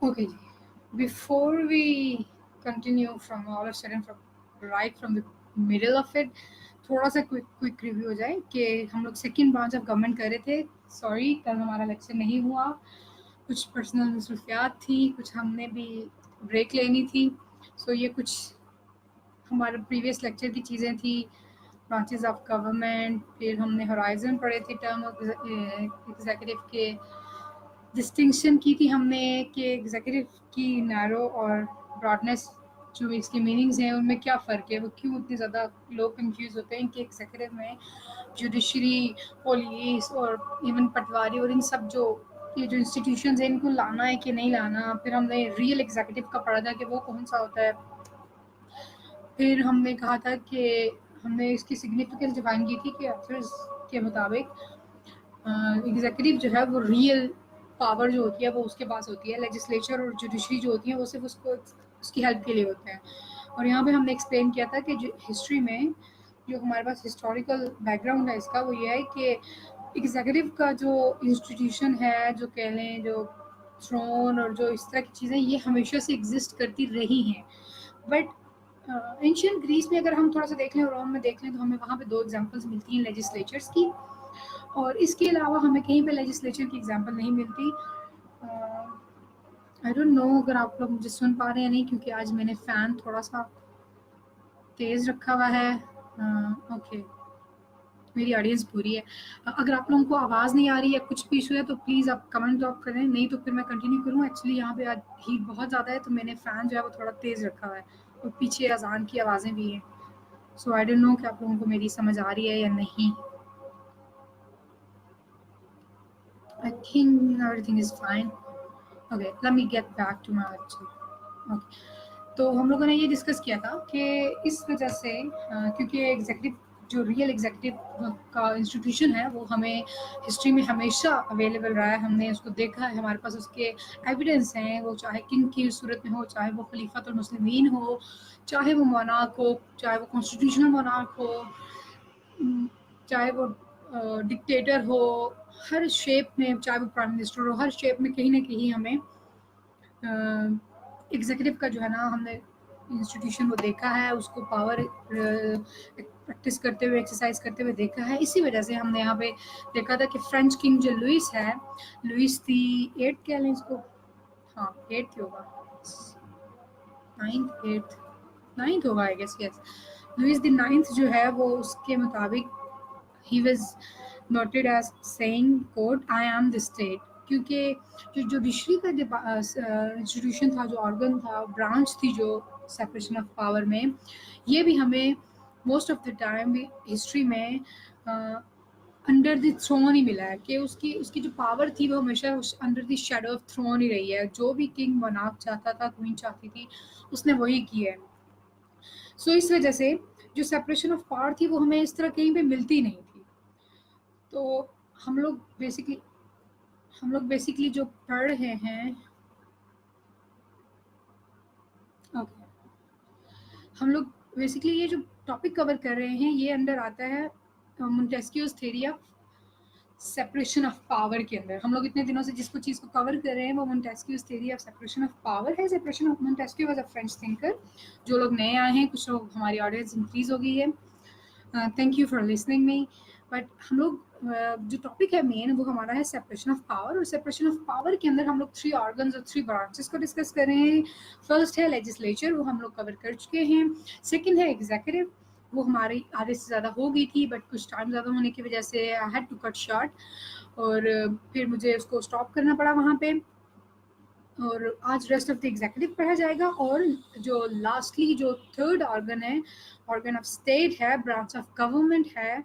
Okay जी, before we continue from all of sudden from right from the middle of it, थोड़ा सा quick review हो जाए कि हम लोग सेकेंड ब्रांच ऑफ गवर्नमेंट कर रहे थे। सॉरी, कल हमारा लेक्चर नहीं हुआ, कुछ पर्सनल मसरूफियात थी, कुछ हमने भी ब्रेक लेनी थी। सो ये कुछ हमारे प्रीवियस लेक्चर की चीज़ें थी, ब्रांचेस ऑफ गवर्नमेंट, फिर हमने होराइजन पढ़े थे, टर्म ऑफ एग्जीक्यूटिव के डिस्टिंक्शन की थी हमने कि एग्जीक्यूटिव की नैरो और ब्रॉडनेस जो इसके मीनिंग्स हैं उनमें क्या फ़र्क है, वो क्यों इतने ज़्यादा लोग कंफ्यूज होते हैं कि एग्जीक्यूटिव में जुडिशरी, पुलिस और इवन पटवारी और इन सब जो ये जो इंस्टीट्यूशंस हैं इनको लाना है कि नहीं लाना। फिर हमने रियल एग्जीक्यूटिव का पढ़ा था कि वो कौन सा होता है। फिर हमने कहा था कि हमने इसकी सिग्निफिकेंस डिफाइन की थी कि ऑथर्स के मुताबिक एग्जीक्यूटिव जो है वो रियल पावर जो होती है वो उसके पास होती है, लेजिस्लेचर और जुडिशरी जो होती है वो सिर्फ उसको उसकी हेल्प के लिए होते हैं। और यहाँ पे हमने एक्सप्लेन किया था कि जो हिस्ट्री में जो हमारे पास हिस्टोरिकल बैकग्राउंड है इसका, वो ये है कि एग्जीक्यूटिव का जो इंस्टीट्यूशन है, जो कह लें जो थ्रोन और जो इस तरह की चीज़ें, ये हमेशा से एग्जिस्ट करती रही हैं। बट एंशियंट ग्रीस में अगर हम थोड़ा सा देख लें और रोम में देख लें तो हमें वहाँ पे दो एग्जांपल्स मिलती हैं लेजिस्लेचर्स की, और इसके अलावा हमें कहीं पे लेजिस्लेचर की एग्जांपल नहीं मिलती। आई डोंट नो अगर आप लोग मुझे सुन पा रहे हैं या नहीं, क्योंकि आज मैंने फ़ैन थोड़ा सा तेज़ रखा हुआ है। ओके, मेरी ऑडियंस पूरी है। अगर आप लोगों को आवाज़ नहीं आ रही है, कुछ भी इशू है, तो प्लीज़ आप कमेंट ड्रॉप करें, नहीं तो फिर मैं कंटिन्यू करूँ। एक्चुअली यहाँ पे आज हीट बहुत ज़्यादा है तो मैंने फ़ैन जो है वो थोड़ा तेज़ रखा हुआ है और पीछे अजान की आवाज़ें भी हैं। सो आई डोंट नो कि आप लोगों को मेरी समझ आ रही है या नहीं। I think everything is fine. Okay, let me get back to my lecture. Okay, तो हम लोगों ने ये डिस्कस किया था कि इस वजह से क्योंकि एग्जीक्यूटिव जो रियल एग्जीक्यूटिव का इंस्टीट्यूशन है वो हमें हिस्ट्री में हमेशा अवेलेबल रहा है, हमने उसको देखा है, हमारे पास उसके एविडेंस हैं, वो चाहे किंग की सूरत में हो, चाहे वो खलीफतुल मुस्लिमीन हो, चाहे वो मोनार्क हो, चाहे वो कॉन्स्टिट्यूशनल मोनार्क हो, चाहे वो डिक्टेटर हो, हर शेप में, चाहे वो प्राइम मिनिस्टर हो, हर शेप में कहीं ना कहीं हमें एग्जीक्यूटिव का जो है ना, हमने इंस्टीट्यूशन वो देखा है, उसको पावर प्रैक्टिस करते हुए, एक्सरसाइज करते हुए देखा है। इसी वजह से हमने यहाँ पे देखा था कि फ्रेंच किंग जो लुइस है, लुइस दी एट कह लें इसको, हाँ एट ही होगा, नाइन्थ एट्थ, नाइन्थ होगा I guess, yes. Louis the ninth जो है वो उसके मुताबिक ही was noted as saying quote I am the state, क्योंकि जो जुडिशरी का इंस्टीट्यूशन था, जो ऑर्गन था, ब्रांच थी जो सेपरेशन ऑफ पावर में, ये भी हमें most of the time history में अंडर द थ्रोन ही मिला है, कि उसकी उसकी जो पावर थी वो हमेशा under the shadow of throne ही रही है। जो भी किंग मोनार्क चाहता था, क्वीन चाहती थी, उसने वही किया है। सो इस वजह से जो सेपरेशन ऑफ पावर थी वो हमें इस तरह कहीं पे मिलती नहीं थी। तो हम लोग बेसिकली जो पढ़ रहे हैं, ओके, हम लोग बेसिकली ये जो टॉपिक कवर कर रहे हैं ये अंडर आता है Montesquieu's theory of separation of power के अंदर। हम लोग इतने दिनों से जिसको चीज़ को कवर कर रहे हैं वो Montesquieu's theory of separation of power है। Separation of Montesquieu was a French thinker. जो लोग नए आए हैं, कुछ लोग, हमारी ऑडियंस इंक्रीज हो गई है, thank you for listening me. But हम लोग जो टॉपिक है मेन वो हमारा है सेपरेशन ऑफ पावर, और सेपरेशन ऑफ पावर के अंदर हम लोग 3 ऑर्गन्स और 3 ब्रांचेस को डिस्कस कर रहे हैं। फर्स्ट है लेजिस्लेचर, वो हम लोग कवर कर चुके हैं। सेकंड है एग्जीक्यूटिव, वो हमारी आधे से ज़्यादा हो गई थी बट कुछ टाइम ज़्यादा होने की वजह से I had to cut short, और फिर मुझे उसको स्टॉप करना पड़ा वहाँ पे। और आज रेस्ट ऑफ द एग्जीक्यूटिव पढ़ा जाएगा, और जो लास्टली जो थर्ड ऑर्गन है, ऑर्गन ऑफ स्टेट है, ब्रांच ऑफ गवर्नमेंट है,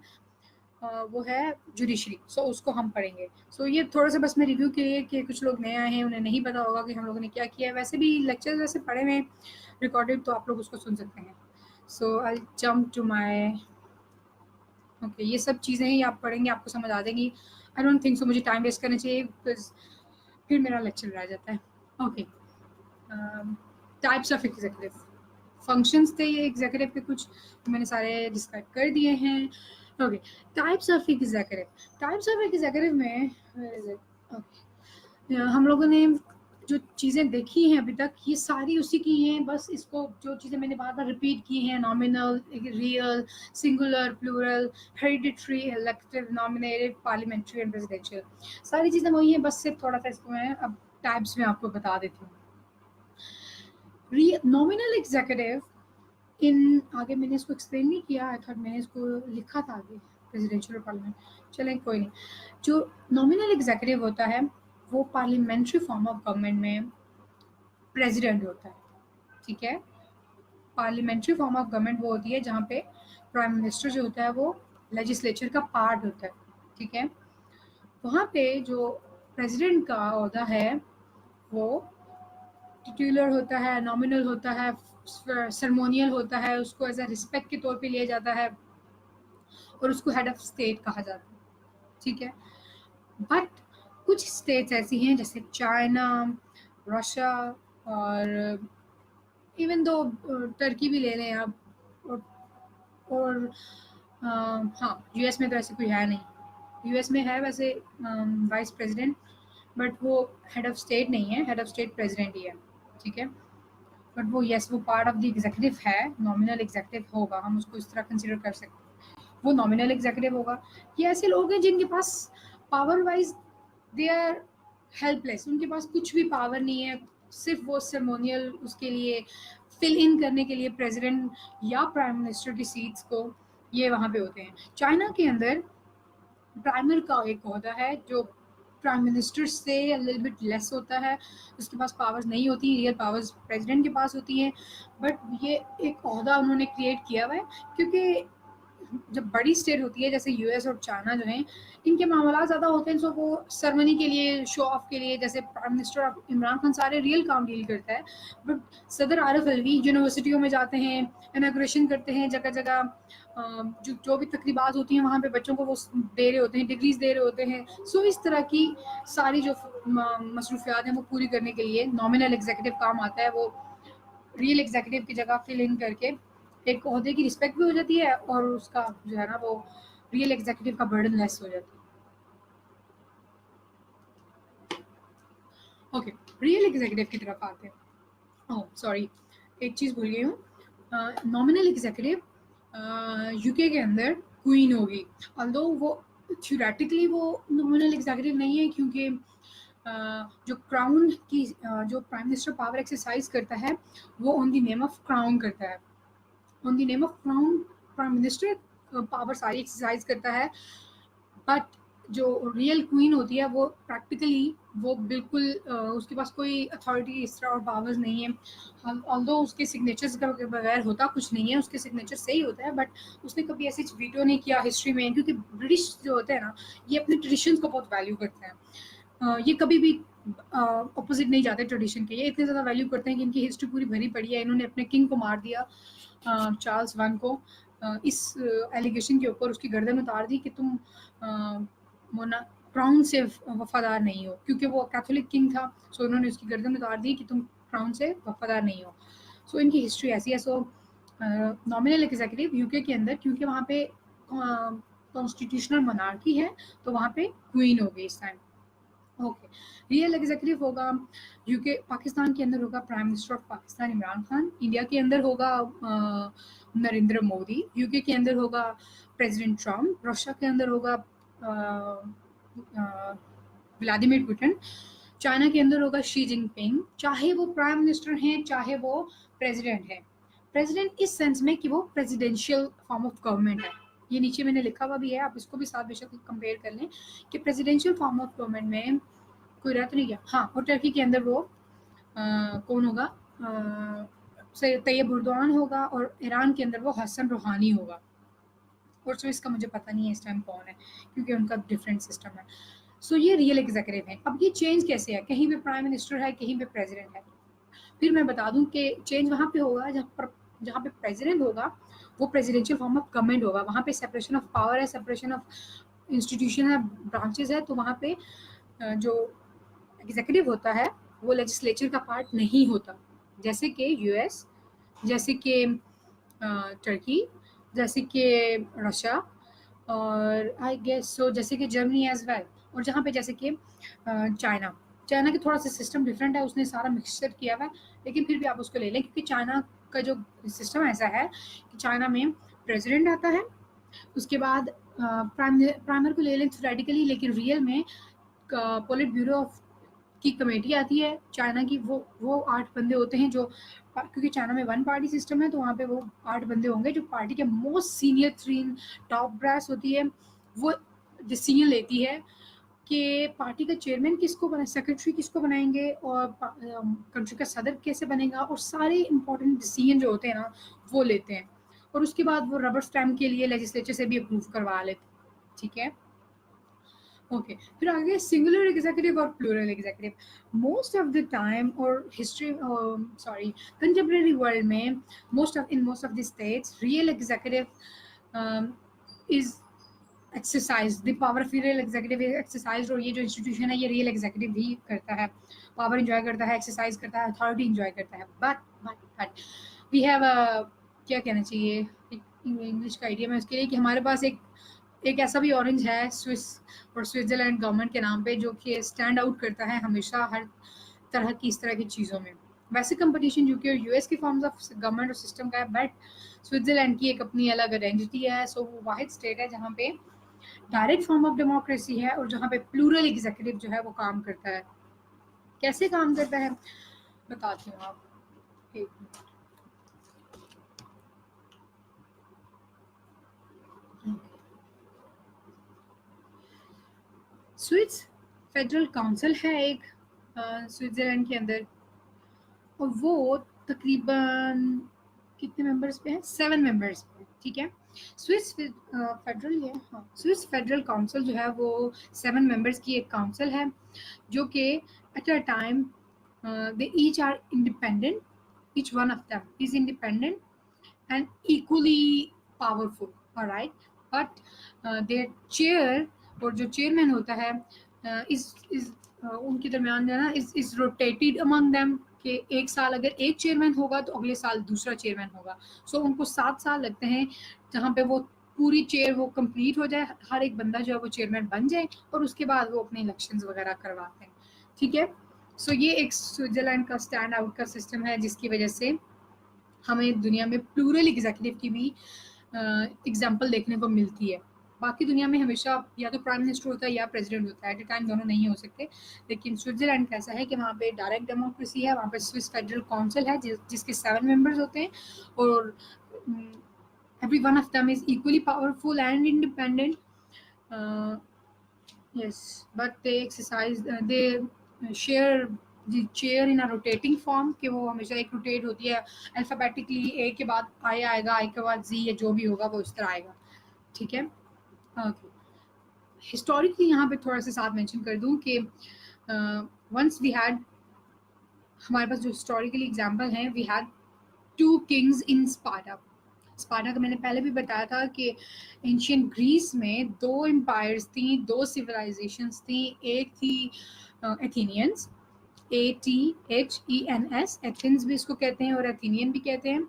वो है जुडिशरी। सो उसको हम पढ़ेंगे। सो ये थोड़ा सा बस मैं रिव्यू के लिए, कि कुछ लोग नए आए हैं उन्हें नहीं पता होगा कि हम लोगों ने क्या किया है। वैसे भी लेक्चर वैसे पढ़े हुए रिकॉर्डेड, तो आप लोग उसको सुन सकते हैं। So I jump to my, okay, ये सब चीज़ें ही आप पढ़ेंगे, आपको समझ आ जाएंगी। आई डोंट थिंक सो मुझे टाइम वेस्ट करना चाहिए, बिकॉज फिर मेरा लेक्चर रह जाता है। Okay, types of executive, functions थे ये एग्जीक्यूटिव के कुछ, मैंने सारे डिस्क्राइब कर दिए हैं। Okay, types of executive, types of executive में okay, हम लोगों ने जो चीज़ें देखी हैं अभी तक ये सारी उसी की हैं, बस इसको जो चीज़ें मैंने बार बार रिपीट की हैं, nominal, real, singular, plural, hereditary, elective, nominated, parliamentary and presidential, सारी चीज़ें वही हैं, बस सिर्फ थोड़ा सा इसको मैं अब टाइप्स में आपको बता देती हूँ। नॉमिनल एग्जीक्यूटिव इन आगे मैंने इसको एक्सप्लेन नहीं किया, आई थॉट मैंने इसको लिखा था आगे, प्रेसिडेंशियल और पार्लियामेंट, चलें कोई नहीं। जो नॉमिनल एग्जीक्यूटिव होता है वो पार्लियामेंट्री फॉर्म ऑफ गवर्नमेंट में प्रेसिडेंट होता है, ठीक है। पार्लियामेंट्री फॉर्म ऑफ गवर्नमेंट वो होती है जहाँ पे प्राइम मिनिस्टर जो होता है वो लेजिस्लेचर का पार्ट होता है, ठीक है। वहाँ पे जो प्रेसिडेंट का ओहदा है वो टिट्यूलर होता है, नॉमिनल होता है, सेरेमोनियल होता है, उसको एज अ रिस्पेक्ट के तौर पे लिया जाता है और उसको हेड ऑफ स्टेट कहा जाता है, ठीक है। बट कुछ स्टेट्स ऐसी हैं जैसे चाइना, रशिया और इवन दो टर्की भी ले लें आप, और हाँ यूएस में तो ऐसे कोई है नहीं। यूएस में है वैसे वाइस प्रेसिडेंट, बट वो हेड ऑफ स्टेट नहीं है, हेड ऑफ स्टेट प्रेसिडेंट ही है, ठीक है। बट वो यस वो पार्ट ऑफ द एग्जीक्यूटिव है, नॉमिनल एग्जीक्यूटिव होगा, हम उसको इस तरह कंसिडर कर सकते हैं, वो नॉमिनल एग्जीक्यूटिव होगा। ये ऐसे लोग हैं जिनके पास power wise they are helpless, उनके पास कुछ भी पावर नहीं है, सिर्फ वो सेरेमोनियल उसके लिए फिल इन करने के लिए प्रेसिडेंट या प्राइम मिनिस्टर की सीट्स को ये वहाँ पे होते हैं। चाइना के अंदर प्राइमर का एक ओहदा है जो प्राइम मिनिस्टर से लिटिल बिट लेस होता है, उसके पास पावर्स नहीं होती, रियल पावर्स प्रेसिडेंट के पास होती हैं, बट ये एक ओहदा उन्होंने क्रिएट किया हुआ है क्योंकि जब बड़ी स्टेट होती है जैसे यूएस और चाइना जो हैं, इनके मामला ज़्यादा होते हैं, सो वो सरमनी के लिए, शो ऑफ के लिए, जैसे प्राइम मिनिस्टर इमरान खान सारे रियल काम डील करता है, बट सदर आरिफ अलवी यूनिवर्सिटियों में जाते हैं, इनाग्रेशन करते हैं जगह जगह, जो भी तकरीबात होती हैं वहाँ पे बच्चों को वो दे रहे होते हैं, डिग्रीज दे रहे होते हैं। सो इस तरह की सारी जो मसरूफियात हैं वो पूरी करने के लिए नॉमिनल एग्जीक्यूटिव काम आता है, वो रियल एग्जीक्यूटिव की जगह फिल इन करके एक ओहदे की रिस्पेक्ट भी हो जाती है और उसका जो है ना वो रियल एग्जीक्यूटिव का बर्डन लेस हो जाता है। ओके, रियल एग्जीक्यूटिव की तरफ आते हैं। ओह सॉरी, एक चीज़ भूल गई हूँ, नॉमिनल एग्जीक्यूटिव यूके के अंदर क्वीन होगी, ऑल्दो वो थ्योरेटिकली वो नॉमिनल एग्जीक्यूटिव नहीं है क्योंकि जो क्राउन की जो प्राइम मिनिस्टर पावर एक्सरसाइज करता है वो on the name of crown करता है, on the name of crown prime minister power सारी एक्सरसाइज करता है, बट जो रियल क्वीन होती है वो प्रैक्टिकली वो बिल्कुल उसके पास कोई अथॉरिटी इस तरह और पावर्स नहीं है, ऑल्दो उसके सिग्नेचर्स के बगैर होता कुछ नहीं है, उसके सिग्नेचर सही होता है, बट उसने कभी ऐसे वीटो नहीं किया हिस्ट्री में, क्योंकि ब्रिटिश जो होते हैं ना ये अपने ट्रेडिशंस को बहुत वैल्यू करते हैं, ये कभी भी अपोजिट नहीं जाते ट्रेडिशन के, ये इतने ज़्यादा वैल्यू करते हैं कि इनकी हिस्ट्री पूरी भरी पड़ी है, इन्होंने अपने किंग को मार दिया, चार्ल्स वन को, इस एलिगेशन के ऊपर उसकी गर्दन उतार दी कि तुम मोना क्राउन से वफादार नहीं हो, क्योंकि वो कैथोलिक किंग था, सो उन्होंने उसकी गर्दन उतार दी कि तुम क्राउन से वफादार नहीं हो। सो इनकी हिस्ट्री ऐसी है। सो नॉमिनल एग्जीक्यूटिव यूके के अंदर क्योंकि वहाँ पे कॉन्स्टिट्यूशनल मोनार्की है तो वहाँ पे क्वीन हो गई इस टाइम। ओके, रियल एग्जीक्यूटिव होगा यूके, पाकिस्तान के अंदर होगा prime minister of Pakistan Imran Khan, India के अंदर होगा नरेंद्र मोदी, यूके के अंदर होगा प्रेसिडेंट ट्रम्प, रशिया के अंदर होगा व्लादिमीर पुतिन, चाइना के अंदर होगा शी जिनपिंग, चाहे वो प्राइम मिनिस्टर हैं चाहे वो प्रेसिडेंट है। प्रेसिडेंट इस सेंस में कि वो प्रेसिडेंशियल फॉर्म ऑफ गवर्नमेंट है, ये नीचे मैंने लिखा हुआ भी है, आप इसको भी साथ बेशक कंपेयर कर लें कि प्रेसिडेंशियल फॉर्म ऑफ गवर्नमेंट में कोई रह तो नहीं गया। हाँ, और टर्की के अंदर वो कौन होगा, तैयब उर्दवान होगा, और ईरान के अंदर वो हसन रूहानी होगा, और स्विस का मुझे पता नहीं है इस टाइम कौन है क्योंकि उनका डिफरेंट सिस्टम है। सो ये रियल एग्जीक्यूटिव है। अब ये चेंज कैसे है, कहीं पे प्राइम मिनिस्टर है कहीं पे प्रेसिडेंट है। फिर मैं बता दूं कि चेंज वहाँ पे होगा जहाँ पे प्रेसिडेंट होगा वो प्रेसिडेंशियल फॉर्म ऑफ गवर्नमेंट होगा, वहाँ पे सेपरेशन ऑफ पावर है, सेपरेशन ऑफ इंस्टीट्यूशन है, ब्रांचेस है, तो वहाँ पे जो एग्जीक्यूटिव होता है वो लेजिस्लेचर का पार्ट नहीं होता, जैसे कि यूएस, जैसे कि टर्की, जैसे कि रशिया, और आई गेस सो जैसे कि जर्मनी एज वेल, और जहाँ पे जैसे कि चाइना। चाइना का थोड़ा सा सिस्टम डिफरेंट है, उसने सारा मिक्सचर किया हुआ है, लेकिन फिर भी आप उसको ले लें, क्योंकि चाइना का जो सिस्टम ऐसा है कि चाइना में प्रेसिडेंट आता है, उसके बाद प्राइमर को ले लें थ्योरेटिकली, लेकिन रियल में पोलिट ब्यूरो ऑफ की कमेटी आती है चाइना की, वो 8 बंदे होते हैं जो, क्योंकि चाइना में वन पार्टी सिस्टम है तो वहाँ पे वो 8 बंदे होंगे जो पार्टी के मोस्ट सीनियर 3 टॉप ब्रास होती है, वो डिसीजन लेती है कि पार्टी का चेयरमैन किसको बना, सेक्रेटरी किसको बनाएंगे, और कंट्री का सदर कैसे बनेगा, और सारे इंपॉर्टेंट डिसीजन जो होते हैं ना वो लेते हैं, और उसके बाद वो रबर स्टैम्प के लिए लेजिस्लेचर से भी अप्रूव करवा लेते हैं। ठीक है, ओके, फिर आगे सिंगुलर एग्जीक्यूटिव और plural executive. Most of the time और हिस्ट्री, सॉरी, कंटेम्प्रेरी वर्ल्ड में most of the states real executive is exercise, the power of real executive exercise, और ये जो इंस्टीट्यूशन है ये रियल एग्जीक्यूटिव भी करता है, पावर इंजॉय करता है, एक्सरसाइज करता है, अथॉरिटी इंजॉय करता है। बट वी हैव क्या कहना चाहिए, इंग्लिश का आइडिया में उसके लिए, कि हमारे पास एक ऐसा भी ऑरेंज है स्विस और स्विट्जरलैंड गवर्नमेंट के नाम पे, जो कि स्टैंड आउट करता है हमेशा हर तरह की इस तरह की चीज़ों में। वैसे कंपटीशन यूके और यूएस की फॉर्म्स ऑफ गवर्नमेंट और सिस्टम का है, बट स्विट्जरलैंड की एक अपनी अलग आइडेंटिटी है। सो वो वाहिद स्टेट है जहाँ पे डायरेक्ट फॉर्म ऑफ डेमोक्रेसी है और जहाँ पे प्लूरल एग्जीक्यूटिव जो है वो काम करता है। कैसे काम करता है बताती हूँ आप, एक मिनट। स्विस फेडरल काउंसिल है एक स्विट्जरलैंड के अंदर, और वो तकरीबन कितने मेंबर्स पे है, 7 मेंबर्स पे। ठीक है, स्विस फेडरल है, हाँ, स्विस फेडरल काउंसिल जो है वो 7 मेंबर्स की एक काउंसिल है, जो कि at a time they each are independent, each one of them is independent and equally powerful, all right, but their chair, और जो चेयरमैन होता है इस उनके दरमियान जो है ना इज रोटेटेड अमंग देम, कि एक साल अगर एक चेयरमैन होगा तो अगले साल दूसरा चेयरमैन होगा। सो उनको 7 साल लगते हैं जहाँ पे वो पूरी चेयर वो कंप्लीट हो जाए, हर एक बंदा जो है वो चेयरमैन बन जाए, और उसके बाद वो अपने इलेक्शंस वगैरह करवाते हैं। ठीक है, सो ये एक स्विट्जरलैंड का स्टैंड आउट का सिस्टम है, जिसकी वजह से हमें दुनिया में प्लूरल एग्जीक्यूटिव की भी एग्जाम्पल देखने को मिलती है। बाकी दुनिया में हमेशा या तो प्राइम मिनिस्टर होता है या प्रेसिडेंट होता है, एट ए टाइम दोनों नहीं हो सकते, लेकिन स्विट्जरलैंड का ऐसा है कि वहाँ पे डायरेक्ट डेमोक्रेसी है, वहाँ पे स्विस फेडरल काउंसिल है जिसके 7 मेंबर्स होते हैं, और every one of them is equally powerful and independent. Yes, but they exercise, they share the chair in a rotating form, कि वो हमेशा एक रोटेट होती है अल्फाबेटिकली, ए के बाद आई आएगा, आई के बाद जी, या जो भी होगा वो इस तरह आएगा। ठीक है, ओके, हिस्टोरिकली यहाँ पे थोड़ा सा साथ मेंशन कर दूँ कि वंस वी हैड, हमारे पास जो हिस्टोरिकली एग्जाम्पल हैं, we had 2 kings in Sparta. Sparta का मैंने पहले भी बताया था कि एंशियंट ग्रीस में 2 एम्पायर्स थी, 2 सिविलाइजेशंस थी। एक थी एथेनियंस, ATHENS, एथेंस भी इसको कहते हैं और एथेनियन भी कहते हैं,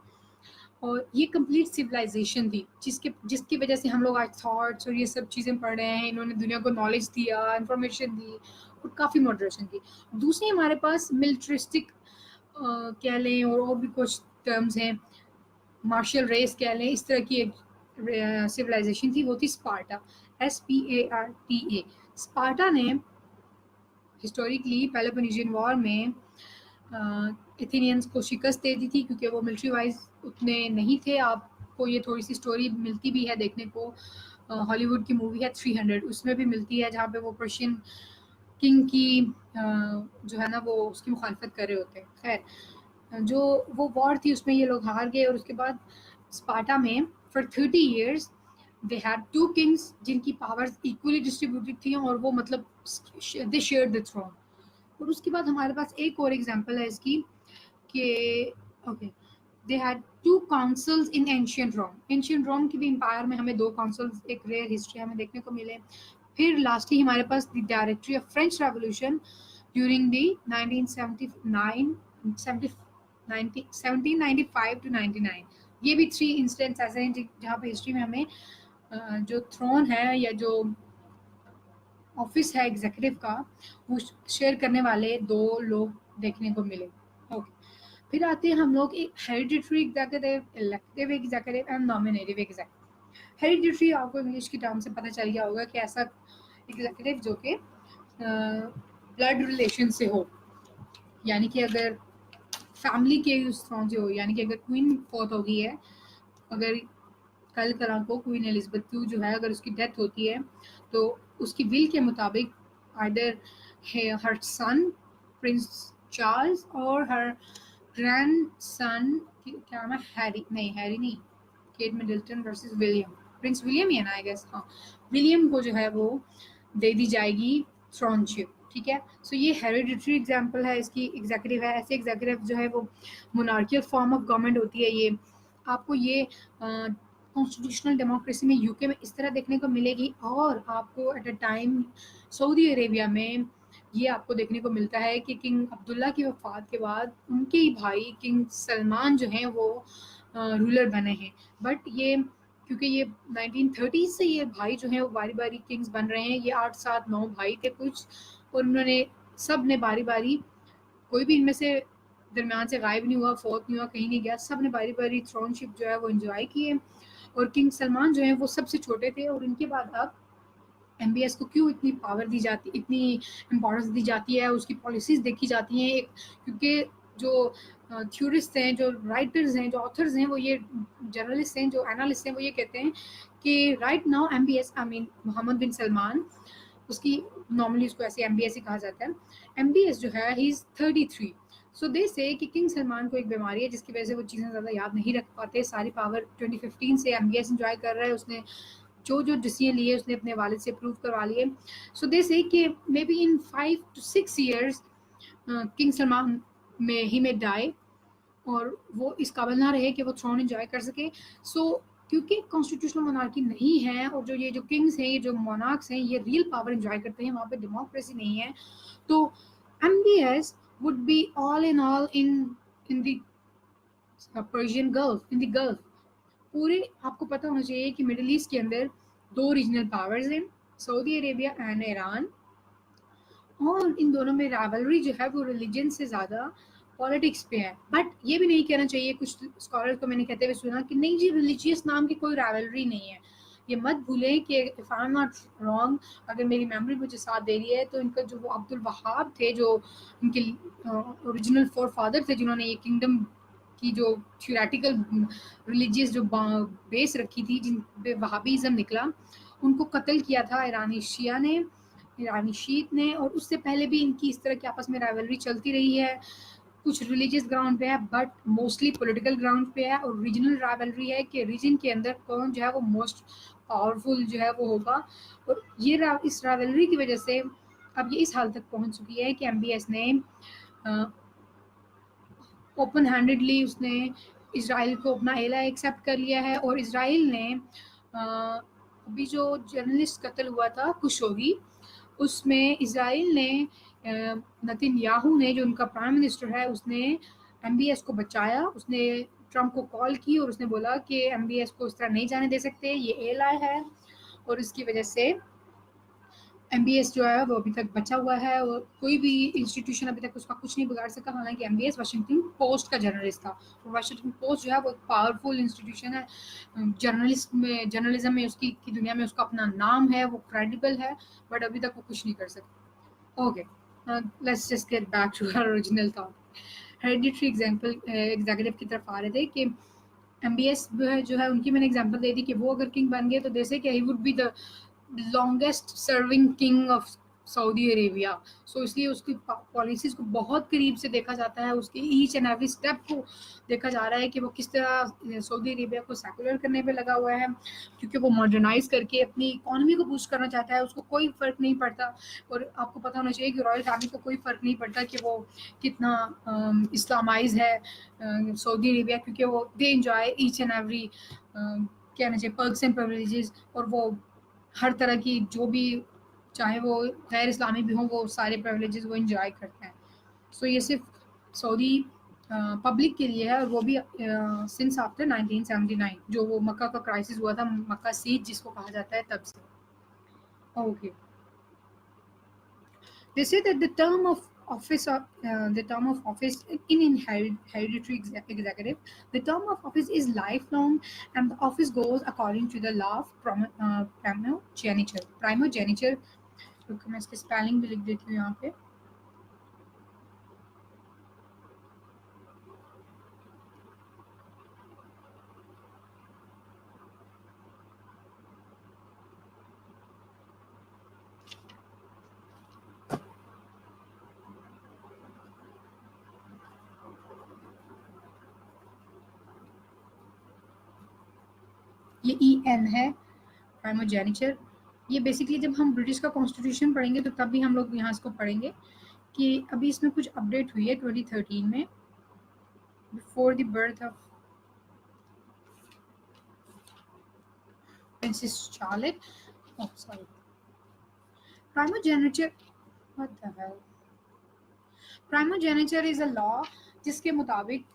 और ये कंप्लीट सिविलाइजेशन थी जिसकी वजह से हम लोग आज थॉट्स और ये सब चीज़ें पढ़ रहे हैं। इन्होंने दुनिया को नॉलेज दिया, इंफॉर्मेशन दी, और काफ़ी मॉडरेशन दी। दूसरी हमारे पास मिलिट्रिस्टिक कह लें, और भी कुछ टर्म्स हैं, मार्शल रेस कह लें, इस तरह की एक सिविलाइजेशन थी, वो थी स्पार्टा, SPARTA। स्पार्टा ने हिस्टोरिकली पेलोपोनेशियन वॉर में एथेनियंस को शिकस्त दे दी थी, क्योंकि वो मिलिट्री वाइज उतने नहीं थे। आपको ये थोड़ी सी स्टोरी मिलती भी है देखने को, हॉलीवुड की मूवी है 300, उसमें भी मिलती है, जहाँ पे वो पर्शियन किंग की जो है ना वो उसकी मुखालफत कर रहे होते हैं। खैर, जो वो वॉर थी उसमें ये लोग हार गए, और उसके बाद स्पार्टा में for 30 years they had 2 Kings जिनकी पावर्स इक्वली डिस्ट्रीब्यूटेड थी, और वो मतलब दे शेयर्ड द थ्रोन। और उसके बाद हमारे पास एक और एग्जांपल है इसकी कि okay, they had 2 councils in ancient Rome. Ancient Rome की भी एम्पायर में हमें 2 काउंसिल्स, एक रेयर हिस्ट्री हमें देखने को मिले। फिर लास्टली हमारे पास the directory of French revolution during the 1795 to 99। ये भी 3 इंसिडेंट्स ऐसे हैं जहाँ पे हिस्ट्री में हमें जो थ्रोन है या जो ऑफिस है एग्जीक्यूटिव का, वो शेयर करने वाले 2 लोग देखने को मिले। ओके, फिर आते हैं हम लोग एक hereditary executive, elective executive and nominative executive. Hereditary आपको इंग्लिश की टर्म से पता चल गया होगा कि ऐसा एग्जीक्यूटिव जो कि ब्लड रिलेशन से हो, यानी कि अगर फैमिली के उस थ्रोन से हो, यानी कि अगर क्वीन फोर्थ हो गई है, अगर कल कला को क्वीन एलिजाबेथ टू जो है अगर उसकी डेथ होती है तो उसकी विल के मुताबिक आइदर हर सन प्रिंस चार्ल्स और हर ग्रैंड सन क्या नाम है, हैरी नहीं, हैरी नहीं, Kate Middleton versus William, prince William ही है ना आई गेस, हाँ, विलियम को जो है वो दे दी जाएगी थ्रोनशिप। ठीक है, सो ये हेरिडिटरी एग्जांपल है, इसकी एग्जीक्यूटिव है। ऐसे एग्जीक्यूटिव जो है वो मोनार्कियल फॉर्म ऑफ गवर्नमेंट होती है। ये आपको ये कॉन्स्टिट्यूशनल डेमोक्रेसी में यूके में इस तरह देखने को मिलेगी, और आपको eight a time Saudi Arabia में ये आपको देखने को मिलता है कि किंग अब्दुल्ला की वफात के बाद उनके ही भाई किंग सलमान जो हैं वो रूलर बने हैं। बट ये क्योंकि ये 1930 से ये भाई जो हैं वो बारी बारी किंग्स बन रहे हैं, ये 8 7 9 भाई थे कुछ, और उन्होंने सब ने बारी बारी, कोई भी इनमें से दरमियान से गायब नहीं हुआ, फोर्थ नहीं हुआ, कहीं नहीं गया, सब ने बारी बारी थ्रोनशिप जो है वो एंजॉय किए। और किंग सलमान जो है वो सबसे छोटे थे, और इनके बाद अब एमबीएस को क्यों इतनी पावर दी जाती, इतनी इम्पोर्टेंस दी जाती है, उसकी पॉलिसीज देखी जाती हैं, क्योंकि जो थ्योरिस्ट हैं, जो राइटर्स हैं, जो ऑथर्स हैं, वो ये जर्नलिस्ट हैं, जो एनालिस्ट हैं, वो ये कहते हैं कि right now MBS I mean Mohammed bin Salman, उसकी नॉर्मली उसको ऐसे एमबीएस ही कहा जाता है, एमबीएस जो है ही इज 33। सो दे से कि किंग सलमान को एक बीमारी है जिसकी वजह से वो चीज़ें ज़्यादा याद नहीं रख पाते, सारी पावर 2015 से एमबीएस एंजॉय कर रहा है, उसने जो जो डिसीजन लिए उसने अपने वालिद से प्रूव करवा लिए। सो दे से कि may be in 5 to 6 years king Salman में ही में डाई, और वो इस काबिल ना रहे कि वो थ्रोन एंजॉय कर सके। सो क्योंकि कॉन्स्टिट्यूशनल मोनार्की नहीं है, और जो ये जो किंग्स हैं, ये जो मोनार्क्स हैं, ये रियल पावर एंजॉय करते हैं, वहाँ पे डेमोक्रेसी नहीं है, तो MBS would be all in all in the Persian gulf, in the gulf. पूरे आपको पता होना चाहिए कि मिडिल ईस्ट के अंदर 2 रीजनल पावर्स हैं, सऊदी अरेबिया एंड ईरान, और इन दोनों में राइवलरी जो है वो रिलीजन से ज़्यादा पॉलिटिक्स पे है। बट ये भी नहीं कहना चाहिए, कुछ स्कॉलर को मैंने कहते हुए सुना कि नहीं जी रिलीजियस नाम की कोई राइवलरी नहीं है। ये मत भूलें कि if I am not wrong, अगर मेरी मेमोरी मुझे साथ दे रही है, तो इनका जो वो अब्दुल वहाब थे, जो इनके ओरिजिनल फोर फादर थे, जिन्होंने ये किंगडम की जो थ्योरेटिकल रिलीजियस जो बेस रखी थी, जिन पे वहाबीज़म निकला, उनको कत्ल किया था ईरानी शिया ने, ईरानी शीत ने, और उससे पहले भी इनकी इस तरह की आपस में राइवलरी चलती रही है। कुछ रिलीजियस ग्राउंड पे है, बट मोस्टली पॉलिटिकल ग्राउंड पे है, और रीजनल राइवलरी है कि रीजन के अंदर कौन जो है वो मोस्ट पावरफुल जो है वो होगा। और ये इस राइवलरी की वजह से अब ये इस हाल तक पहुंच चुकी है कि एमबीएस ने ओपन हैंडेडली उसने इसराइल को अपना एला एक्सेप्ट कर लिया है, और इसराइल ने अभी जो जर्नलिस्ट कत्ल हुआ था कुशोगी, उसमें इसराइल ने नेतन्याहू ने, जो उनका प्राइम मिनिस्टर है, उसने एमबीएस को बचाया, उसने ट्रंप को कॉल की और उसने बोला कि एमबीएस को इस तरह नहीं जाने दे सकते, ये एला है, और इसकी वजह से एमबीएस जो है वो अभी तक बचा हुआ है, और कोई भी इंस्टीट्यूशन अभी तक उसका कुछ नहीं बिगाड़ सका। हालांकि एमबीएस वाशिंगटन पोस्ट का जर्नलिस्ट था, और वाशिंगटन पोस्ट जो है वो एक पावरफुल इंस्टीट्यूशन है, जर्नलिस्ट में, जर्नलिज्म में उसकी की दुनिया में उसका अपना नाम है, वो क्रेडिबल है, बट अभी तक वो कुछ नहीं कर सकता। Okay, let's just get back to our original topic. Hereditary executive की तरफ आ रहे थे कि एमबीएस जो है उनकी मैंने एग्जांपल दे दी कि वो अगर किंग बन गए तो जैसे कि he would be the longest serving king of Saudi Arabia. So इसलिए उसकी पॉलिसीज को बहुत करीब से देखा जाता है, उसके ईच एंड एवरी स्टेप को देखा जा रहा है कि वो किस तरह सऊदी अरेबिया को सेकुलर करने पे लगा हुआ है, क्योंकि वो मॉडर्नाइज करके अपनी इकोनॉमी को बूस्ट करना चाहता है, उसको कोई फ़र्क नहीं पड़ता। और आपको पता होना चाहिए कि रॉयल फैमिली को कोई फ़र्क नहीं पड़ता कि वो कितना इस्लामाइज है सऊदी अरेबिया, क्योंकि वो they enjoy each and every कहना चाहिए पर्क्स एंड प्रिविलेजेस, और वो हर तरह की जो भी, चाहे वो गैर इस्लामी भी हों, वो सारे प्रिविलेजेस वो एंजॉय करते हैं। सो ये सिर्फ सऊदी पब्लिक के लिए है, और वो भी सिंस आफ्टर 1979, जो वो मक्का का क्राइसिस हुआ था, मक्का सीज जिसको कहा जाता है, तब से। Okay, They say that the term of office in hereditary executive, the term of office is lifelong, and the office goes according to the law of primogeniture. Primogeniture, रुको मैं इसकी स्पेलिंग भी लिख देती हूँ यहाँ पे. ये EN है, प्राइमोजेनिचर. ये बेसिकली जब हम ब्रिटिश का कॉन्स्टिट्यूशन पढ़ेंगे तो तब भी हम लोग यहाँ इसको पढ़ेंगे कि अभी इसमें कुछ अपडेट हुई है 2013 में. Before the birth of princess Charlotte, oh sorry, primogeniture, what the hell, primogeniture is a law जिसके मुताबिक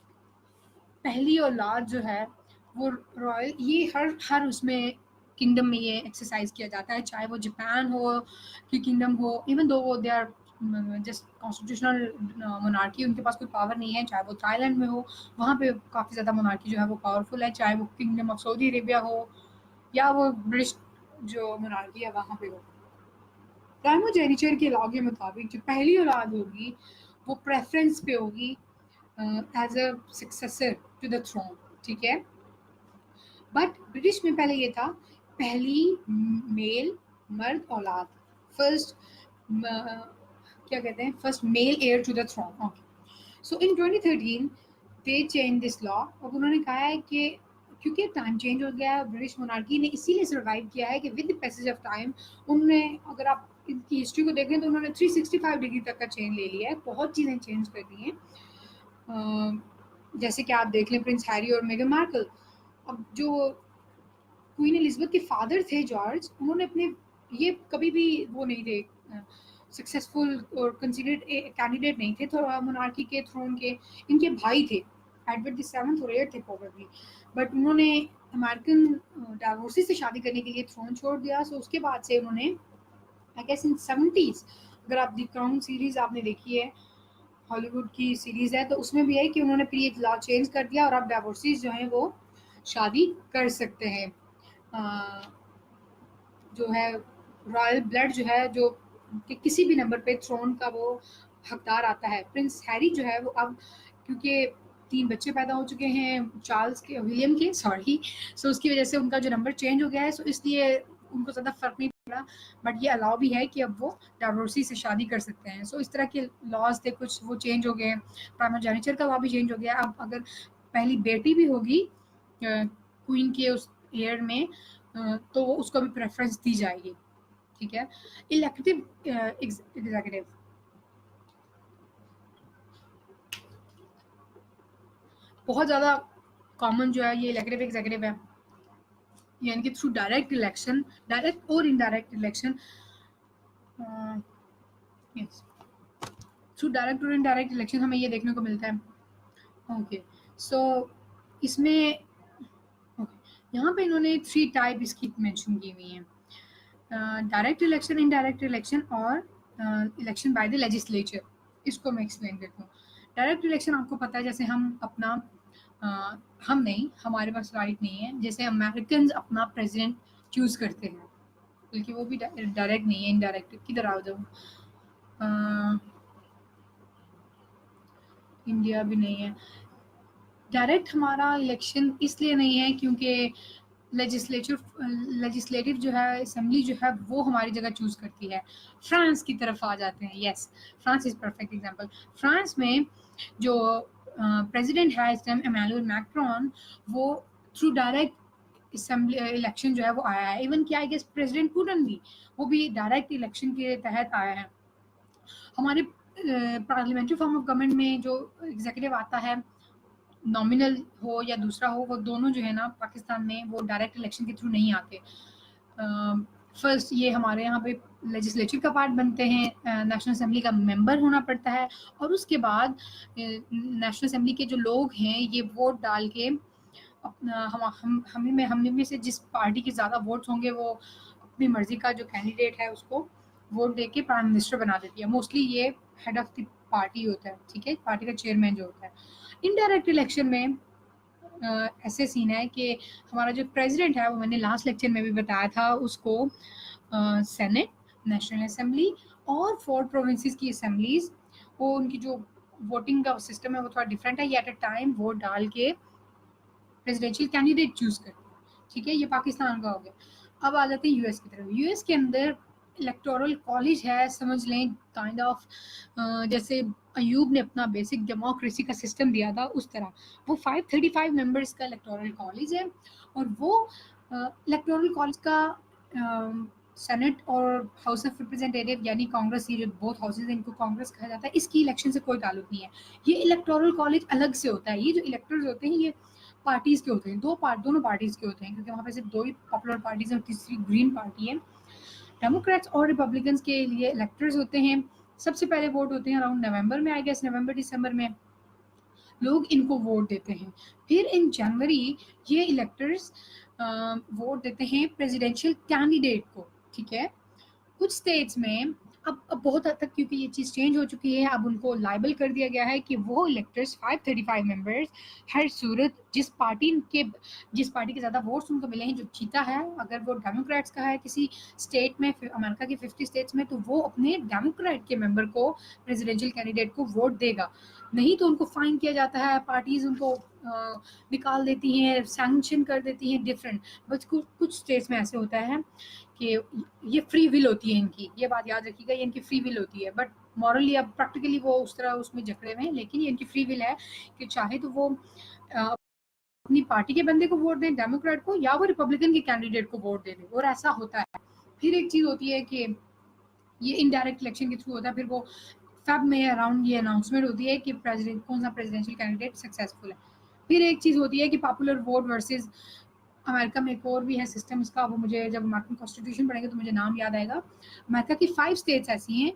पहली औलाद जो है वो रॉयल, ये हर उसमें किंगडम में ये एक्सरसाइज किया जाता है, चाहे वो जापान हो कि किंगडम हो, इवन दो वो they are just constitutional monarchy, उनके पास कोई पावर नहीं है, चाहे वो थाईलैंड में हो, वहाँ पे काफ़ी ज़्यादा मोनार्की जो है वो पावरफुल है, चाहे वो किंगडम ऑफ सऊदी अरेबिया हो या वो ब्रिटिश जो मोनार्की है वहाँ पे हो. प्राइमोजेनिचर के लॉ के मुताबिक जो पहली औलाद होगी वो प्रेफरेंस पे होगी as a successor to the throne, ठीक है. बट ब्रिटिश में पहले ये था पहली मेल मर्द औलाद, फर्स्ट क्या कहते हैं, first male heir to the throne. Okay, so in 2013 they change this law. अब उन्होंने कहा है कि क्योंकि टाइम चेंज हो गया है, ब्रिटिश मोनार्की ने इसीलिए सर्वाइव किया है कि with the passage of time उन्होंने, अगर आप इनकी हिस्ट्री को देखें तो उन्होंने 365 डिग्री तक का चेंज ले लिया है, बहुत चीज़ें चेंज कर दी हैं. जैसे कि आप देख लें प्रिंस हैरी और मेगन मार्कल. अब जो क्वीन एलिजाबेथ के फादर थे जॉर्ज, उन्होंने अपने ये कभी भी वो नहीं थे सक्सेसफुल और कंसीडर्ड कैंडिडेट नहीं थे तो मोनार्की के थ्रोन के. इनके भाई थे एडवर्ड द सेवंथ और एट थे प्रोबेबली, बट उन्होंने अमेरिकन डायवोर्सी से शादी करने के लिए थ्रोन छोड़ दिया. सो उसके बाद से उन्होंने आई गेस इन 70s, अगर आप द क्राउन सीरीज आपने देखी है, हॉलीवुड की सीरीज है, तो उसमें भी है कि उन्होंने फिर ये लॉ चेंज कर दिया और अब डायवोर्सीज जो हैं वो शादी कर सकते हैं. जो है रॉयल ब्लड जो है जो कि किसी भी नंबर पे थ्रोन का वो हकदार आता है. प्रिंस हैरी जो है वो अब क्योंकि 3 बच्चे पैदा हो चुके हैं चार्ल्स के, विलियम के, सॉरी, सो उसकी वजह से उनका जो नंबर चेंज हो गया है, सो इसलिए उनको ज़्यादा फ़र्क नहीं पड़ा. बट ये अलाउ भी है कि अब वो डायवोर्सी से शादी कर सकते हैं. सो इस तरह के लॉज थे कुछ, वो चेंज हो गए. प्राइमोजेनिचर का लॉ भी चेंज हो गया. अब अगर पहली बेटी भी होगी क्वीन के उस ईयर में तो उसको भी प्रेफरेंस दी जाएगी, ठीक है. इलेक्टिव एग्जीक्यूटिव, बहुत ज़्यादा कॉमन जो है ये इलेक्टिव एग्जीक्यूटिव है, यानी कि थ्रू डायरेक्ट इलेक्शन, डायरेक्ट और indirect election, yes, through direct और इनडायरेक्ट इलेक्शन हमें ये देखने को मिलता है. ओके, सो इसमें यहाँ पे इन्होंने 3 टाइप इसकी मेंशन की हुई हैं, डायरेक्ट इलेक्शन, इनडायरेक्ट इलेक्शन और इलेक्शन बाय द लेजिस्लेचर. इसको मैं एक्सप्लेन करती हूँ. डायरेक्ट इलेक्शन आपको पता है, जैसे हम अपना हम नहीं, हमारे पास राइट नहीं है, जैसे अमेरिकन अपना प्रेसिडेंट चूज करते हैं, बल्कि वो भी डायरेक्ट नहीं है, इनडायरेक्ट. किधर आओ जाओ, इंडिया भी नहीं है. डायरेक्ट हमारा इलेक्शन इसलिए नहीं है क्योंकि लेजिस्लेटिव जो है, असेंबली जो है वो हमारी जगह चूज करती है. फ्रांस की तरफ आ जाते हैं. Yes, France is perfect example. France में जो प्रेसिडेंट है इस टाइम, इमैनुअल मैक्रोन, वो थ्रू डायरेक्ट असेंबली इलेक्शन जो है वो आया है. इवन कि आई गेस प्रेसिडेंट पुतिन भी, वो भी डायरेक्ट इलेक्शन के तहत आया है. हमारे पार्लियामेंट्री फॉर्म ऑफ गवर्नमेंट में जो एग्जीक्यूटिव आता है, नॉमिनल हो या दूसरा हो, वो दोनों जो है ना पाकिस्तान में वो डायरेक्ट इलेक्शन के थ्रू नहीं आते. फर्स्ट ये हमारे यहाँ पे लेजिस्लेटिव का पार्ट बनते हैं, नेशनल असेंबली का मेंबर होना पड़ता है, और उसके बाद नेशनल असेंबली के जो लोग हैं ये वोट डाल के अपना हम में से जिस पार्टी के ज़्यादा वोट्स होंगे वो अपनी मर्जी का जो कैंडिडेट है उसको वोट दे के प्राइम मिनिस्टर बना देती है। मोस्टली ये हेड ऑफ द पार्टी होता है, ठीक है, पार्टी का चेयरमैन जो होता है। इनडायरेक्ट इलेक्शन में ऐसे सीन है कि हमारा जो प्रेसिडेंट है, वो मैंने लास्ट लेक्चर में भी बताया था, उसको सेनेट, नेशनल असेंबली और 4 प्रोविंसेस की असेंबलीज, वो उनकी जो वोटिंग का सिस्टम है वो थोड़ा डिफरेंट है। ये एट अ टाइम वोट डाल के प्रेसिडेंशियल कैंडिडेट चूज करते हैं, ठीक है, ये पाकिस्तान का हो गया। अब आ जाते हैं यूएस की तरफ। यूएस के अंदर इलेक्टोरल कॉलेज है, समझ लें काइंड ऑफ जैसे अयूब ने अपना बेसिक डेमोक्रेसी का सिस्टम दिया था उस तरह। वो 535 मेंबर्स का इलेक्टोरल कॉलेज है, और वो इलेक्टोरल कॉलेज का सेनेट और हाउस ऑफ रिप्रेजेंटेटिव यानी कांग्रेस, ये जो बोथ हाउसेज हैं इनको कांग्रेस कहा जाता है, इसकी इलेक्शन से कोई ताल्लुक नहीं है। ये इलेक्टोरल कॉलेज अलग से होता है। ये जो इलेक्टर्स होते हैं ये पार्टीज के होते हैं, दोनों पार्टीज के होते हैं, क्योंकि वहाँ पे सिर्फ 2 ही पॉपुलर पार्टीज है और तीसरी ग्रीन पार्टी है। डेमोक्रेट्स और रिपब्लिकन्स के लिए इलेक्टर्स होते हैं। सबसे पहले वोट होते हैं अराउंड नवंबर में, आई गेस नवंबर दिसंबर में लोग इनको वोट देते हैं। फिर इन जनवरी ये इलेक्टर्स वोट देते हैं प्रेसिडेंशियल कैंडिडेट को, ठीक है। कुछ स्टेट्स में अब बहुत हद तक क्योंकि ये चीज़ चेंज हो चुकी है, अब उनको लाइबल कर दिया गया है कि वो इलेक्टर्स 535 मेंबर्स हर सूरत जिस पार्टी के ज़्यादा वोट्स उनको मिले हैं जो जीता है, अगर वो डेमोक्रेट्स का है किसी स्टेट में, अमेरिका के 50 स्टेट्स में, तो वो अपने डेमोक्रेट के मेंबर को, प्रेसिडेंशियल कैंडिडेट को वोट देगा। नहीं तो उनको फाइन किया जाता है, पार्टीज उनको निकाल देती हैं, सैंक्शन कर देती हैं डिफरेंट। बट कुछ स्टेट्स में ऐसे होता है कि ये फ्री विल होती है इनकी, ये बात याद रखिएगा, ये इनकी फ्री विल होती है। बट मॉरली अब प्रैक्टिकली वो उस तरह उसमें जकड़े हुए हैं, लेकिन ये इनकी फ्री विल है कि चाहे तो वो अपनी पार्टी के बंदे को वोट दें, डेमोक्रेट को, या वो रिपब्लिकन के कैंडिडेट को वोट दे दें, और ऐसा होता है। फिर एक चीज होती है कि ये इनडायरेक्ट इलेक्शन के थ्रू होता है। फिर वो फेब में अराउंड ये अनाउंसमेंट होती है कि प्रेसिडेंट कौन सा प्रेसिडेंशियल कैंडिडेट सक्सेसफुल है। फिर एक चीज होती है कि पॉपुलर वोट वर्सेस, अमेरिका में एक और भी है सिस्टम इसका, वो मुझे जब अमेरिकन कॉन्स्टिट्यूशन पढ़ेंगे तो मुझे नाम याद आएगा। अमेरिका की 5 स्टेट्स ऐसी हैं,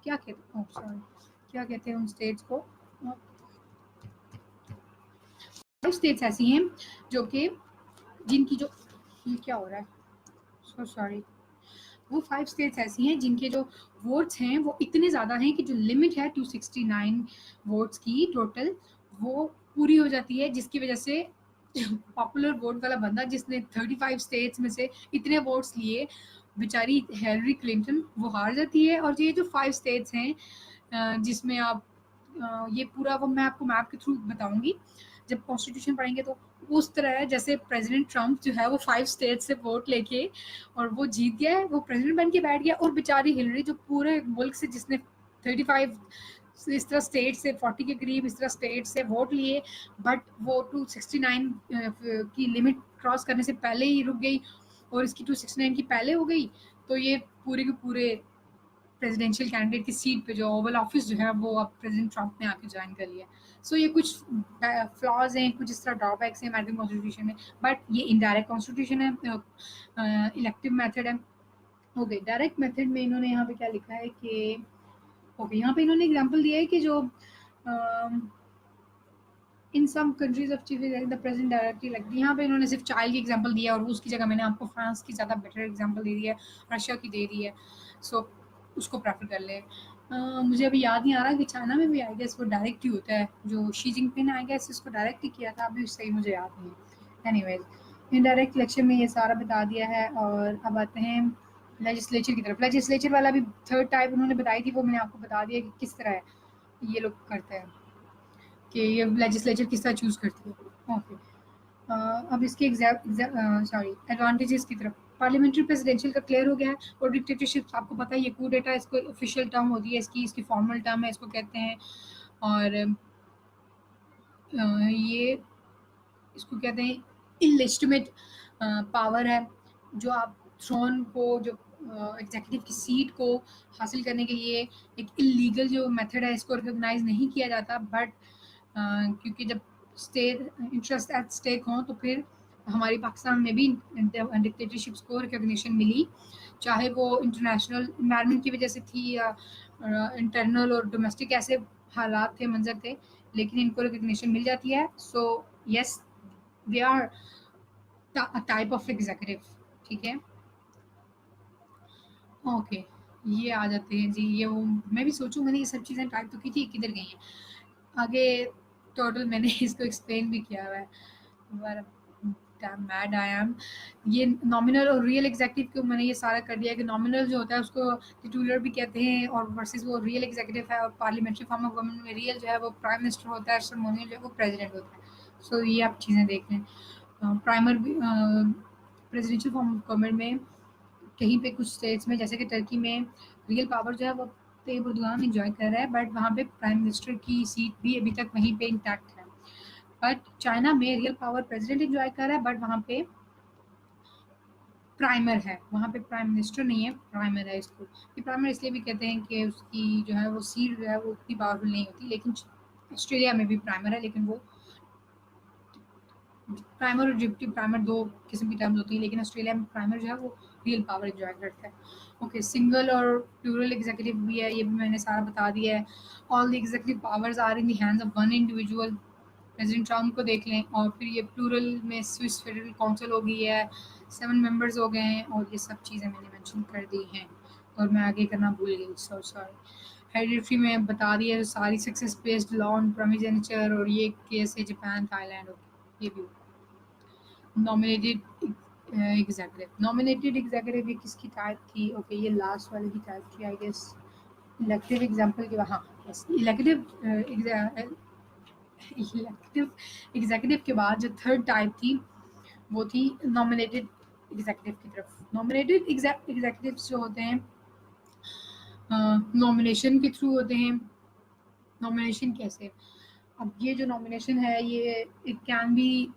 क्या कहते, सॉरी, क्या कहते हैं उन स्टेट्स को, 5 स्टेट्स ऐसी हैं जो कि जिनकी जो, ये क्या हो रहा है, सो सॉरी, वो 5 स्टेट्स ऐसी हैं जिनके जो वोट्स हैं वो इतने ज़्यादा हैं कि जो लिमिट है 269 वोट्स की टोटल, वो पूरी हो जाती है, जिसकी वजह से पॉपुलर वोट वाला बंदा जिसने 35 स्टेट्स में से इतने वोट्स लिए, बेचारी हिलरी क्लिंटन, वो हार जाती है। और ये जो 5 स्टेट्स हैं जिसमें आप ये पूरा वो मैं आपको मैप के थ्रू बताऊंगी जब कॉन्स्टिट्यूशन पढ़ेंगे, तो उस तरह है जैसे प्रेसिडेंट ट्रम्प जो है वो 5 स्टेट से वोट लेके और वो जीत गया है, वो प्रेसिडेंट बन के बैठ गया, और बेचारी हिलरी जो पूरे मुल्क से जिसने 35 इस तरह स्टेट से 40 के करीब इस तरह स्टेट से वोट लिए, बट वो 269 की लिमिट क्रॉस करने से पहले ही रुक गई, और इसकी 269 की पहले हो गई, तो ये पूरे के पूरे प्रेसिडेंशियल कैंडिडेट की सीट पे जो ओवल ऑफिस जो है वो अब प्रेसिडेंट ट्रम्प ने आके ज्वाइन कर लिया। सो ये कुछ फ्लॉज हैं, कुछ इस तरह ड्रॉबैक्स हैं अमेरिकन कॉन्स्टिट्यूशन में, बट ये इनडायरेक्ट कॉन्स्टिट्यूशन है, इलेक्टिव मेथड है। ओके, डायरेक्ट मेथड में इन्होंने यहाँ पे क्या लिखा है कि ओके, यहाँ पे इन्होंने एग्जांपल दिया है कि जो in some countries of chief the president directly elected, यहाँ पे इन्होंने सिर्फ चाइल्ड की एग्जांपल दिया है, और उसकी जगह मैंने आपको फ्रांस की ज़्यादा बेटर एग्जांपल दे दी है, रशिया की दे दी है, सो उसको प्रेफर कर ले। मुझे अभी याद नहीं आ रहा कि चाइना में भी आई गेस वो डायरेक्ट ही होता है, जो शी जिनपिंग आई गेस इसको डायरेक्ट ही किया था, अभी सही मुझे याद नहीं है। एनीवेज, इनडायरेक्ट इलेक्शन में ये सारा बता दिया है, और अब आते हैं लेजिस्लेचर की तरफ। लेजिस्लेचर वाला भी थर्ड टाइप उन्होंने बताई थी, वो मैंने आपको बता दिया कि किस तरह ये लोग करते हैं, कि ये लेजिस्लेचर किस तरह चूज करती है। ओके, अब इसके सॉरी एडवांटेजेस की तरफ। पार्लियामेंट्री प्रेसिडेंशियल का क्लियर हो गया है, और डिक्टेटरशिप आपको पता है, ये कू डेटा इसको ऑफिशियल टर्म होती है इसकी फॉर्मल टर्म है, इसको कहते हैं। और ये इसको कहते हैं इलेजिटिमेट पावर है, जो आप थ्रोन को, जो एग्जीक्यूटिव की सीट को हासिल करने के लिए एक इलीगल जो मेथड है, इसको रिकॉग्नाइज नहीं किया जाता, बट क्योंकि जब स्टेट इंटरेस्ट एट स्टेक हों तो फिर हमारी पाकिस्तान में भी डिक्टेटरशिप्स को रिकॉग्निशन मिली, चाहे वो इंटरनेशनल इन्वायरमेंट की वजह से थी या इंटरनल और डोमेस्टिक ऐसे हालात थे, मंजर थे, लेकिन इनको रिकॉग्निशन मिल जाती है। So yes, they are a type of executive, ठीक है। ओके, ये आ जाते हैं जी, ये वो मैं भी सोचूँ मैंने ये सब चीज़ें टाइप तो की थी, किधर गई हैं? आगे टोटल मैंने इसको एक्सप्लेन भी किया हुआ है। पर डैम मैड आई एम। ये नॉमिनल और रियल एग्ज़ेक्टिव को मैंने ये सारा कर दिया है कि नॉमिनल जो होता है उसको टिटुलर भी कहते हैं और वर्सेस वो रियल एग्ज़ेक्टिव है और पार्लियामेंट्री फॉर्म ऑफ गवर्नमेंट में रियल जो है वो प्राइम मिनिस्टर होता है, सर्मोनियल जो है वो प्रेज़िडेंट होता है। सो ये आप चीज़ें देख लें। प्राइमर भी प्रेज़िडेंशियल फॉर्म ऑफ गवर्नमेंट में कहीं पे कुछ स्टेट्स में जैसे कि टर्की में रियल पावर जो है वो तैयब एर्दोगान एंजॉय कर रहा है, बट वहाँ पे प्राइम मिनिस्टर की सीट भी अभी तक वहीं पे इंटैक्ट है। बट चाइना में रियल पावर प्रेसिडेंट एंजॉय कर रहा है, बट वहाँ पे प्राइमर है, वहाँ पे प्राइम मिनिस्टर नहीं है, प्राइमर है। इसको ये प्राइमर इसलिए भी कहते हैं कि उसकी जो है वो सीट जो है वो उतनी पावरफुल नहीं होती, लेकिन ऑस्ट्रेलिया में भी प्राइमर है, लेकिन वो प्राइमर और डिप्टी प्राइमर 2 किस्म की टर्म्स होती हैं, लेकिन ऑस्ट्रेलिया में प्राइमर जो है वो रियल पावर एन्जॉय करता है। ओके, सिंगल और प्लूरल एग्ज़ीक्यूटिव भी है, ये भी मैंने सारा बता दिया है। All the executive powers are in the hands of one individual. President Trump को देख लें, और फिर ये प्लूरल में स्विस फेडरल काउंसिल हो गई है, 7 मेंबर्स हो गए हैं, और ये सब चीज़ें मैंने मेंशन कर दी हैं, और मैं आगे करना भूल गई, सो सॉरी। हेरिडिटरी में बता दिया सारी सक्सेस बेस्ड लॉ ऑन प्रोमिजेनिचर, और ये केस है जापान, थाईलैंड, ओके, ये भी नॉमिनेटेड नॉमिनेटेड एग्जीक्यूटिव ये किसकी टाइप थी? ओके, ये लास्ट वाले की टाइप थी आई गेस। इलेक्टिव एग्जाम्पल के हाँ यस, इलेक्टिव इलेक्टिव एग्जीक्यूटिव के बाद जो थर्ड टाइप थी वो थी नॉमिनेटेड एग्जीक्यूटिव की तरफ। नॉमिनेटेड एग्जीक्यूटिव्स जो होते हैं नॉमिनेशन के थ्रू होते हैं। नॉमिनेशन कैसे? अब ये जो नॉमिनेशन है ये इट कैन बी,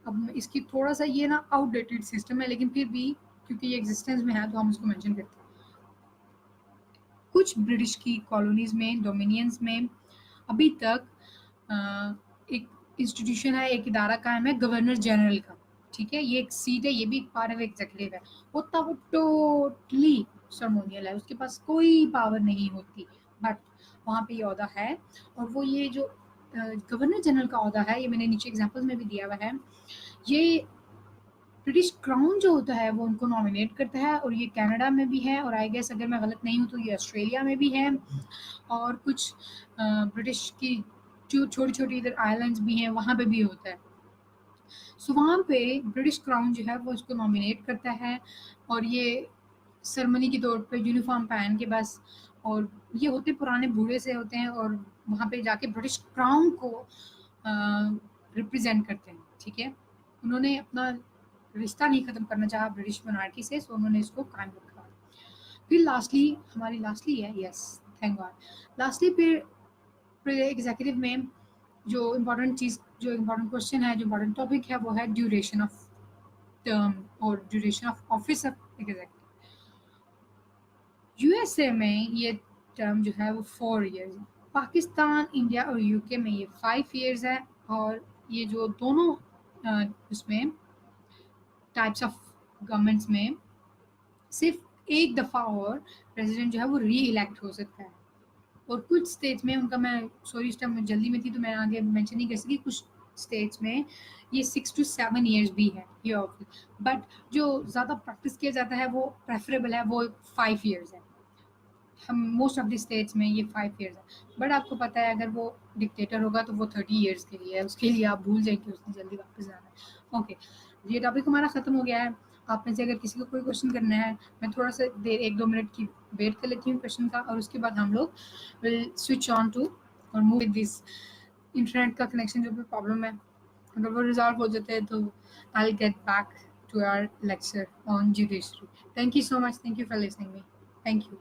अब इसकी थोड़ा-सा ये ना आउटडेटेड सिस्टम है, लेकिन फिर भी क्योंकि ये एग्जिस्टेंस में है तो हम उसको मेंशन करते हैं। कुछ ब्रिटिश की कॉलोनीज़ में, डोमिनियंस में अभी तक एक इंस्टीट्यूशन है, एक इदारा कायम है गवर्नर जनरल का, ठीक है? ये एक सीट है, ये भी एक पार्ट ऑफ एग्जीक्यूटिव है। वो तब टोटली सर्मोनियल है, उसके पास कोई पावर नहीं होती, बट वहाँ पे ये ओहदा है। और वो ये जो गवर्नर जनरल का ओहदा है, ये मैंने नीचे एग्जांपल्स में भी दिया हुआ है। ये ब्रिटिश क्राउन जो होता है वो उनको नॉमिनेट करता है, और ये कनाडा में भी है, और आई गेस अगर मैं गलत नहीं हूँ तो ये ऑस्ट्रेलिया में भी है, और कुछ ब्रिटिश की जो छोटी-छोटी इधर आइलैंड्स भी हैं वहाँ पे भी होता है। सो वहाँ पे ब्रिटिश क्राउन जो है वो इसको नॉमिनेट करता है, और ये सेरेमनी के तौर पे यूनिफॉर्म पहन के बस, और ये होते पुराने बूढ़े से होते हैं, और वहाँ पे जाके ब्रिटिश क्राउन को रिप्रेजेंट करते हैं, ठीक है? उन्होंने अपना रिश्ता नहीं ख़त्म करना चाहा ब्रिटिश मोनार्की से, सो उन्होंने इसको कायम रखा। फिर लास्टली हमारी लास्टली है, यस, थैंक गॉड। लास्टली फिर एग्जीक्यूटिव में जो इम्पोर्टेंट चीज़, जो इम्पोर्टेंट क्वेश्चन है, जो इम्पोर्टेंट टॉपिक है वो है ड्यूरेशन ऑफ टर्म और duration of office of executive. USA में ये टर्म जो है वो 4 इयर्स है। पाकिस्तान, इंडिया और यूके में ये 5 इयर्स है, और ये जो दोनों उसमें टाइप्स ऑफ गवर्नमेंट्स में सिर्फ एक दफ़ा और प्रेसिडेंट जो है वो री इलेक्ट हो सकता है। और कुछ स्टेट्स में उनका, मैं सॉरी इस टाइम मैं जल्दी में थी तो मैं आगे मेंशन नहीं कर सकी, कुछ स्टेट्स में ये 6 टू 7 इयर्स भी है ये ऑफिस, बट जो ज़्यादा प्रैक्टिस किया जाता है वो प्रेफरेबल है वो 5 इयर्स है। हम मोस्ट ऑफ द स्टेट्स में ये 5 इयर्स है, बट आपको पता है अगर वो डिक्टेटर होगा तो वो 30 इयर्स के लिए है, उसके लिए आप भूल जाए कि उसने जल्दी वापस जाना है। ओके, ये टॉपिक हमारा ख़त्म हो गया है। आप में से अगर किसी को कोई क्वेश्चन करना है, मैं थोड़ा सा देर 1-2 मिनट की वेट कर लेती हूँ क्वेश्चन का, और उसके बाद हम लोग विल स्विच ऑन टू और मूव विद दिस इंटरनेट का कनेक्शन जो भी प्रॉब्लम है, अगर वो रिजॉल्व हो जाते हैं तो I will get back to our lecture on judiciary. Thank you so much, thank you for listening me, thank you.